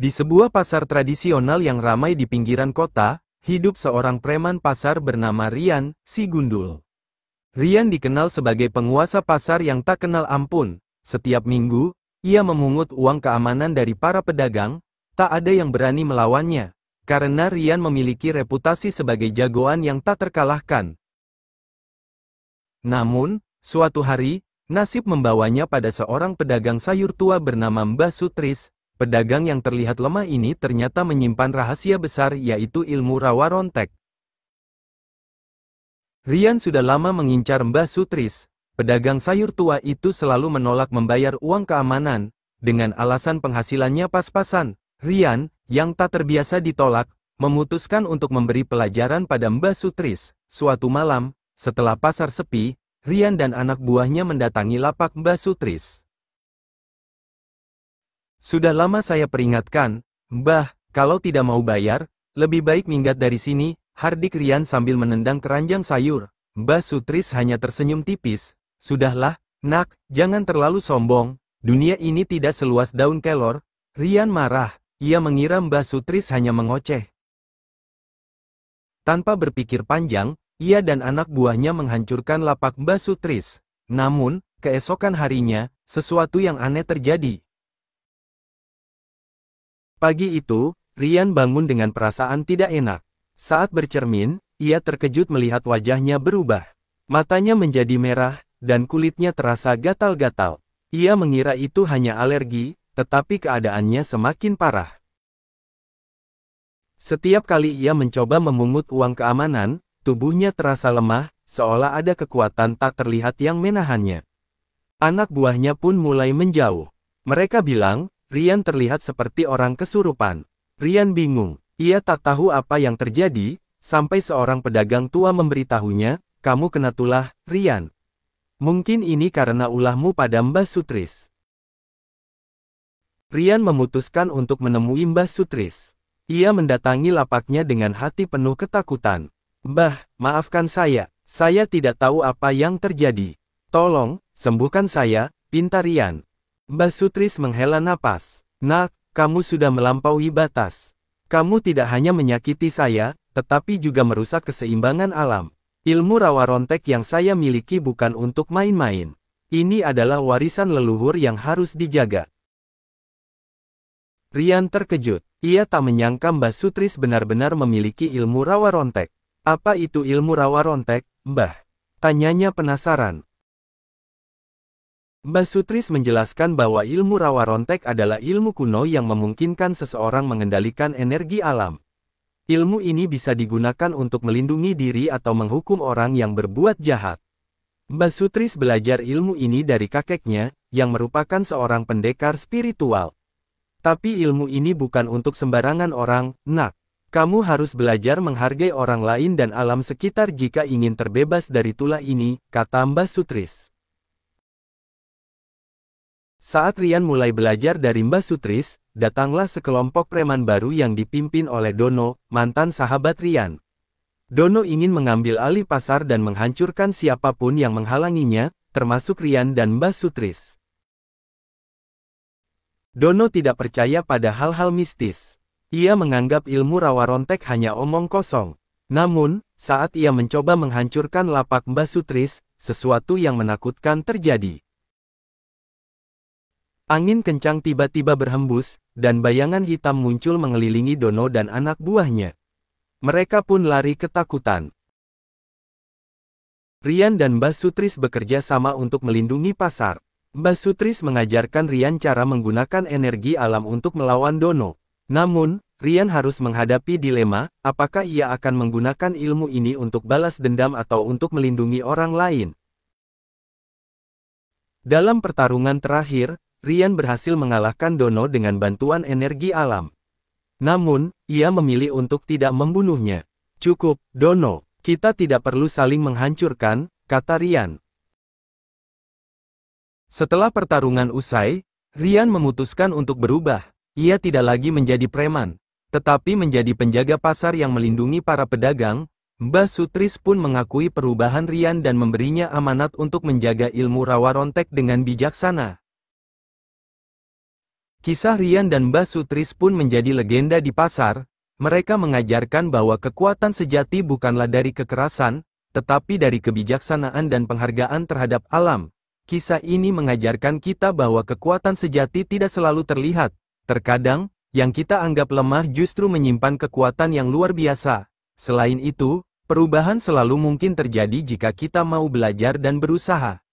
Di sebuah pasar tradisional yang ramai di pinggiran kota, hidup seorang preman pasar bernama Rian, si gundul. Rian dikenal sebagai penguasa pasar yang tak kenal ampun. Setiap minggu, ia memungut uang keamanan dari para pedagang, tak ada yang berani melawannya. Karena Rian memiliki reputasi sebagai jagoan yang tak terkalahkan. Namun, suatu hari, nasib membawanya pada seorang pedagang sayur tua bernama Mbah Sutris. Pedagang yang terlihat lemah ini ternyata menyimpan rahasia besar, yaitu ilmu rawa rontek. Rian sudah lama mengincar Mbah Sutris. Pedagang sayur tua itu selalu menolak membayar uang keamanan, dengan alasan penghasilannya pas-pasan. Rian, yang tak terbiasa ditolak, memutuskan untuk memberi pelajaran pada Mbah Sutris. Suatu malam, setelah pasar sepi, Rian dan anak buahnya mendatangi lapak Mbah Sutris. Sudah lama saya peringatkan, Mbah, kalau tidak mau bayar, lebih baik minggat dari sini, hardik Rian sambil menendang keranjang sayur. Mbah Sutris hanya tersenyum tipis. Sudahlah, nak, jangan terlalu sombong, dunia ini tidak seluas daun kelor. Rian marah, ia mengira Mbah Sutris hanya mengoceh. Tanpa berpikir panjang, ia dan anak buahnya menghancurkan lapak Mbah Sutris. Namun, keesokan harinya, sesuatu yang aneh terjadi. Pagi itu, Rian bangun dengan perasaan tidak enak. Saat bercermin, ia terkejut melihat wajahnya berubah. Matanya menjadi merah, dan kulitnya terasa gatal-gatal. Ia mengira itu hanya alergi, tetapi keadaannya semakin parah. Setiap kali ia mencoba memungut uang keamanan, tubuhnya terasa lemah, seolah ada kekuatan tak terlihat yang menahannya. Anak buahnya pun mulai menjauh. Mereka bilang, Rian terlihat seperti orang kesurupan. Rian bingung, ia tak tahu apa yang terjadi, sampai seorang pedagang tua memberitahunya, kamu kena tulah, Rian. Mungkin ini karena ulahmu pada Mbah Sutris. Rian memutuskan untuk menemui Mbah Sutris. Ia mendatangi lapaknya dengan hati penuh ketakutan. Mbah, maafkan saya tidak tahu apa yang terjadi. Tolong, sembuhkan saya, pinta Rian. Mbah Sutris menghela napas. Nak, kamu sudah melampaui batas. Kamu tidak hanya menyakiti saya, tetapi juga merusak keseimbangan alam. Ilmu rawa rontek yang saya miliki bukan untuk main-main. Ini adalah warisan leluhur yang harus dijaga. Rian terkejut. Ia tak menyangka Mbah Sutris benar-benar memiliki ilmu rawa rontek. Apa itu ilmu rawa rontek, Mbah? Tanyanya penasaran. Mbah Sutris menjelaskan bahwa ilmu rawa rontek adalah ilmu kuno yang memungkinkan seseorang mengendalikan energi alam. Ilmu ini bisa digunakan untuk melindungi diri atau menghukum orang yang berbuat jahat. Mbah Sutris belajar ilmu ini dari kakeknya, yang merupakan seorang pendekar spiritual. Tapi ilmu ini bukan untuk sembarangan orang, nak. Kamu harus belajar menghargai orang lain dan alam sekitar jika ingin terbebas dari tulah ini, kata Mbah Sutris. Saat Rian mulai belajar dari Mbah Sutris, datanglah sekelompok preman baru yang dipimpin oleh Dono, mantan sahabat Rian. Dono ingin mengambil alih pasar dan menghancurkan siapapun yang menghalanginya, termasuk Rian dan Mbah Sutris. Dono tidak percaya pada hal-hal mistis. Ia menganggap ilmu rawa rontek hanya omong kosong. Namun, saat ia mencoba menghancurkan lapak Mbah Sutris, sesuatu yang menakutkan terjadi. Angin kencang tiba-tiba berhembus, dan bayangan hitam muncul mengelilingi Dono dan anak buahnya. Mereka pun lari ketakutan. Rian dan Mbah Sutris bekerja sama untuk melindungi pasar. Mbah Sutris mengajarkan Rian cara menggunakan energi alam untuk melawan Dono. Namun, Rian harus menghadapi dilema, apakah ia akan menggunakan ilmu ini untuk balas dendam atau untuk melindungi orang lain. Dalam pertarungan terakhir, Rian berhasil mengalahkan Dono dengan bantuan energi alam. Namun, ia memilih untuk tidak membunuhnya. Cukup, Dono, kita tidak perlu saling menghancurkan, kata Rian. Setelah pertarungan usai, Rian memutuskan untuk berubah. Ia tidak lagi menjadi preman, tetapi menjadi penjaga pasar yang melindungi para pedagang. Mbah Sutris pun mengakui perubahan Rian dan memberinya amanat untuk menjaga ilmu rawa rontek dengan bijaksana. Kisah Rian dan Mbah Sutris pun menjadi legenda di pasar. Mereka mengajarkan bahwa kekuatan sejati bukanlah dari kekerasan, tetapi dari kebijaksanaan dan penghargaan terhadap alam. Kisah ini mengajarkan kita bahwa kekuatan sejati tidak selalu terlihat. Terkadang, yang kita anggap lemah justru menyimpan kekuatan yang luar biasa. Selain itu, perubahan selalu mungkin terjadi jika kita mau belajar dan berusaha.